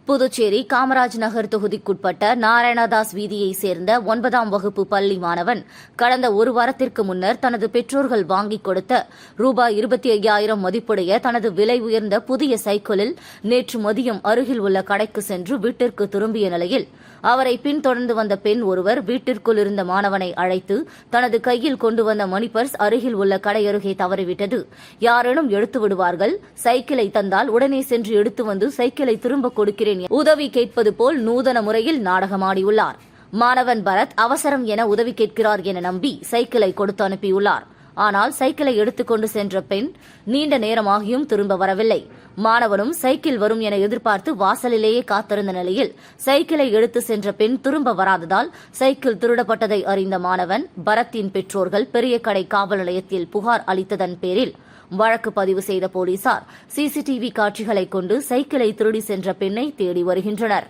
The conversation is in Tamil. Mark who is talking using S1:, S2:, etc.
S1: புதுச்சேரி காமராஜ் நகர் தொகுதிக்குட்பட்ட நாராயணதாஸ் வீதியைச் சேர்ந்த 9ஆம் வகுப்பு பள்ளி மாணவன் கடந்த ஒரு வாரத்திற்கு முன்னர் தனது பெற்றோர்கள் வாங்கிக் கொடுத்த ரூபாய் 25,000 மதிப்புடைய தனது விலை உயர்ந்த புதிய சைக்கிளில் நேற்று மதியம் அருகில் உள்ள கடைக்கு சென்று வீட்டிற்கு திரும்பிய நிலையில் அவரை பின்தொடர்ந்து வந்த பெண் ஒருவர் வீட்டிற்குள் இருந்த மாணவனை அழைத்து தனது கையில் கொண்டு வந்த மணிபர்ஸ் அருகில் உள்ள கடை அருகே தவறிவிட்டது. யாரேனும் எடுத்து விடுவார்கள், சைக்கிளை தந்தால் உடனே சென்று எடுத்து வந்து சைக்கிளை திரும்ப கொடுக்கிறேன், உதவி கேட்பது போல் நூதன முறையில் நாடகமாடியுள்ளார். மாணவன் பரத் அவசரம் என உதவி கேட்கிறார் என நம்பி சைக்கிளை கொடுத்து அனுப்பியுள்ளார். ஆனால் சைக்கிளை எடுத்துக்கொண்டு சென்ற பெண் நீண்ட நேரமாகியும் திரும்ப வரவில்லை. மாணவனும் சைக்கிள் வரும் என எதிர்பார்த்து வாசலிலேயே காத்திருந்த நிலையில் சைக்கிளை எடுத்து சென்ற பெண் திரும்ப வராததால் சைக்கிள் திருடப்பட்டதை அறிந்த மாணவன் பரத்தின் பெற்றோர்கள் பெரிய கடை காவல் நிலையத்தில் புகார் அளித்ததன் பேரில் வழக்கு பதிவு செய்த போலீசார் சிசிடிவி காட்சிகளை கொண்டு சைக்கிளை திருடி சென்ற பெண்ணை தேடி வருகின்றனர்.